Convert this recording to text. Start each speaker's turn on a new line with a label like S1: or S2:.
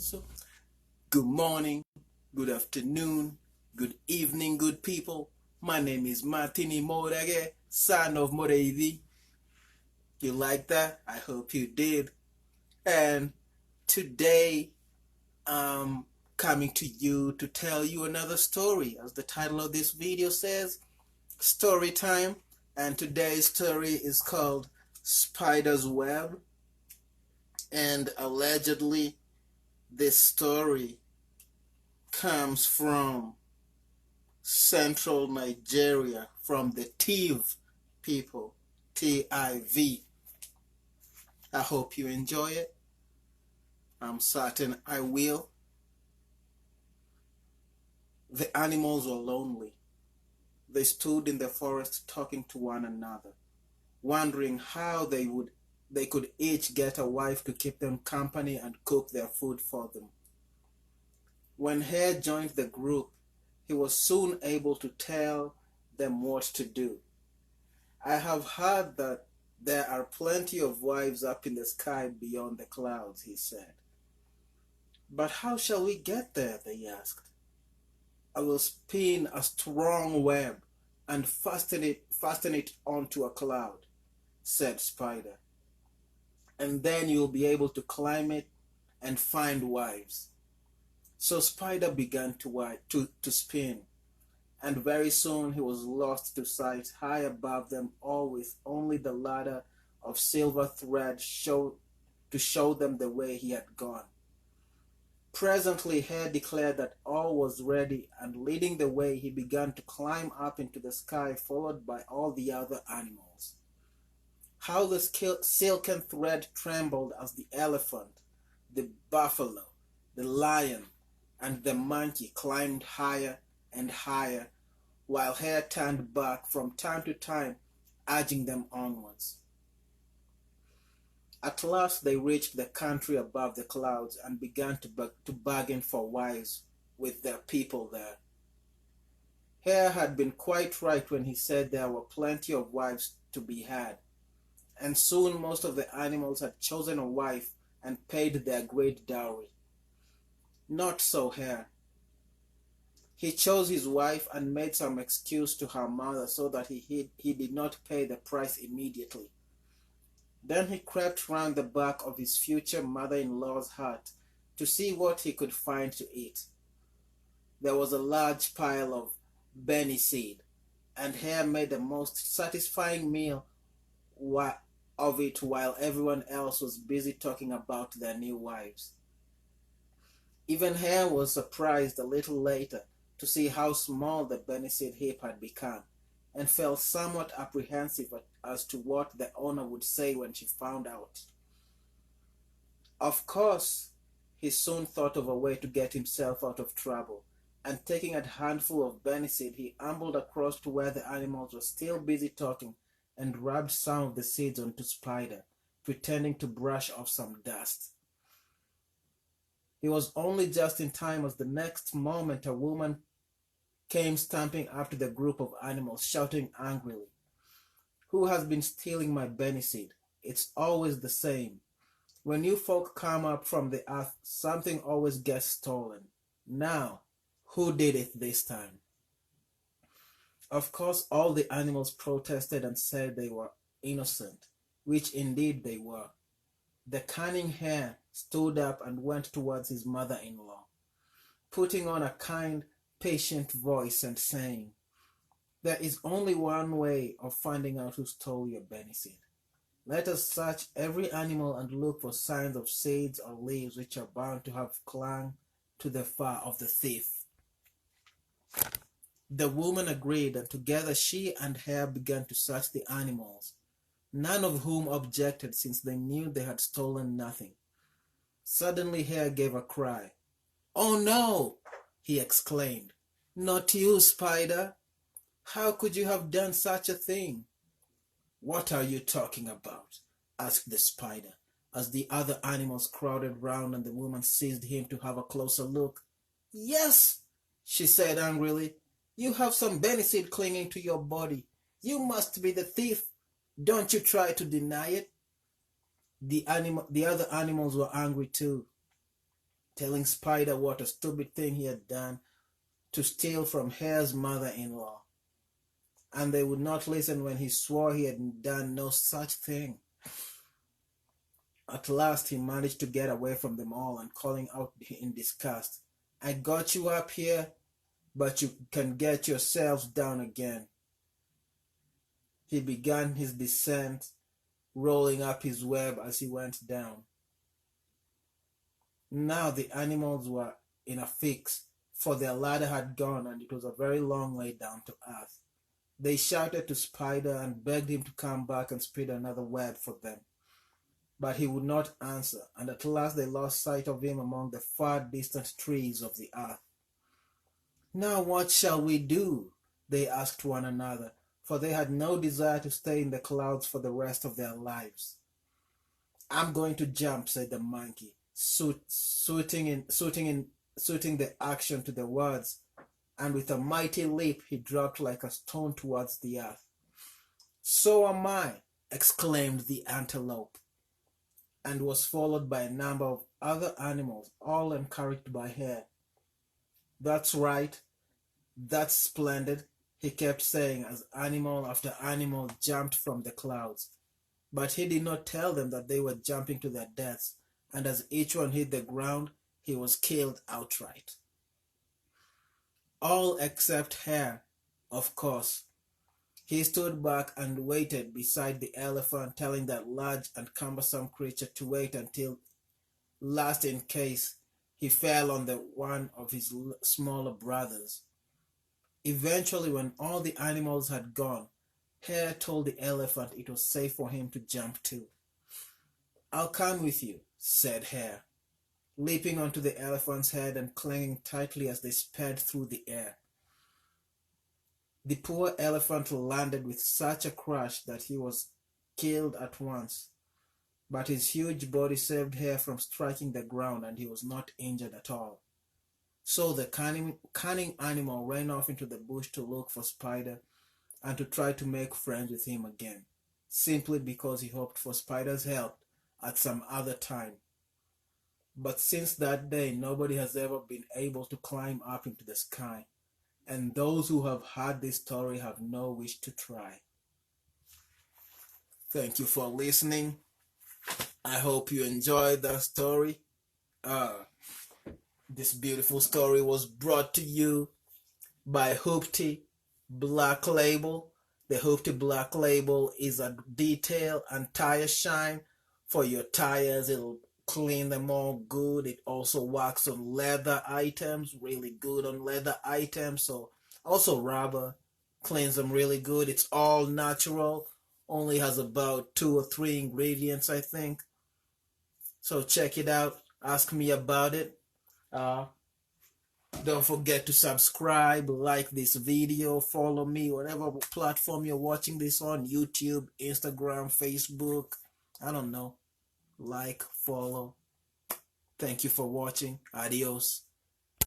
S1: So, good morning, good afternoon, good evening, good people. My name is Martini Morege, son of Moreithi. You like that? I hope you did. And today, I'm coming to you to tell you another story. As the title of this video says, story time. And today's story is called Spider's Web. And allegedly, this story comes from central Nigeria, from the Tiv people, T-I-V. I hope you enjoy it. I'm certain I will. The animals were lonely. They stood in the forest talking to one another, wondering how they could each get a wife to keep them company and cook their food for them. When Hare joined the group, he was soon able to tell them what to do. I have heard that there are plenty of wives up in the sky beyond the clouds, he said. But how shall we get there? They asked. I will spin a strong web and fasten it onto a cloud, said Spider. And then you'll be able to climb it and find wives. So Spider began to spin, and very soon he was lost to sight high above them all, with only the ladder of silver thread to show them the way he had gone. Presently Hare declared that all was ready, and leading the way he began to climb up into the sky, followed by all the other animals. How the silken thread trembled as the elephant, the buffalo, the lion, and the monkey climbed higher and higher, while Hare turned back from time to time, urging them onwards. At last they reached the country above the clouds and began to bargain for wives with their people there. Hare had been quite right when he said there were plenty of wives to be had, and soon most of the animals had chosen a wife and paid their great dowry. Not so Hare. He chose his wife and made some excuse to her mother so that he did not pay the price immediately. Then he crept round the back of his future mother-in-law's hut to see what he could find to eat. There was a large pile of benny seed, and Hare made the most satisfying meal of it while everyone else was busy talking about their new wives. Even Hare was surprised a little later to see how small the benny seed heap had become, and felt somewhat apprehensive as to what the owner would say when she found out. Of course, he soon thought of a way to get himself out of trouble, and taking a handful of benny seed, he ambled across to where the animals were still busy talking and rubbed some of the seeds onto Spider, pretending to brush off some dust. He was only just in time, as the next moment a woman came stamping up to the group of animals, shouting angrily, "Who has been stealing my benny seed? It's always the same. When you folk come up from the earth, something always gets stolen. Now, who did it this time?" Of course, all the animals protested and said they were innocent, which indeed they were. The cunning Hare stood up and went towards his mother-in-law, putting on a kind, patient voice and saying, "There is only one way of finding out who stole your benny seed. Let us search every animal and look for signs of seeds or leaves which are bound to have clung to the fur of the thief." The woman agreed, and together she and Hare began to search the animals, none of whom objected, since they knew they had stolen nothing. Suddenly Hare gave a cry. "Oh no!" he exclaimed. "Not you, Spider! How could you have done such a thing?" "What are you talking about?" asked the Spider, as the other animals crowded round and the woman seized him to have a closer look. "Yes," she said angrily, "you have some benny seed clinging to your body. You must be the thief. Don't you try to deny it." The other animals were angry too. telling Spider what a stupid thing he had done to steal from Hare's mother-in-law. And they would not listen when he swore he had done no such thing. At last he managed to get away from them all and calling out in disgust, "I got you up here, but you can get yourselves down again." He began his descent, rolling up his web as he went down. Now the animals were in a fix, for their ladder had gone and it was a very long way down to earth. They shouted to Spider and begged him to come back and spread another web for them. But he would not answer, and at last they lost sight of him among the far distant trees of the earth. "Now what shall we do?" they asked one another, for they had no desire to stay in the clouds for the rest of their lives. "I'm going to jump," said the monkey, suiting the action to the words, and with a mighty leap he dropped like a stone towards the earth. "So am I," exclaimed the antelope, and was followed by a number of other animals, all encouraged by Hare. "That's right, that's splendid," he kept saying as animal after animal jumped from the clouds. But he did not tell them that they were jumping to their deaths, and as each one hit the ground, he was killed outright. All except Hare, of course. He stood back and waited beside the elephant, telling that large and cumbersome creature to wait until last in case he fell on the one of his smaller brothers. Eventually, when all the animals had gone, Hare told the elephant it was safe for him to jump too. "I'll come with you," said Hare, leaping onto the elephant's head and clinging tightly as they sped through the air. The poor elephant landed with such a crash that he was killed at once, but his huge body saved Hare from striking the ground and he was not injured at all. So the cunning animal ran off into the bush to look for Spider and to try to make friends with him again, simply because he hoped for Spider's help at some other time. But since that day, nobody has ever been able to climb up into the sky, and those who have heard this story have no wish to try. Thank you for listening. I hope you enjoyed that story. This beautiful story was brought to you by Hoopty Black Label. The Hoopty Black Label is a detail and tire shine for your tires. It'll clean them all good. It also works on leather items, really good on leather items. So also rubber, cleans them really good. It's all natural, only has about 2 or 3 ingredients, I think. So check it out, ask me about it. Don't forget to subscribe, like this video, follow me whatever platform you're watching this on, YouTube, Instagram, Facebook, I don't know. Like, follow. Thank you for watching. Adios.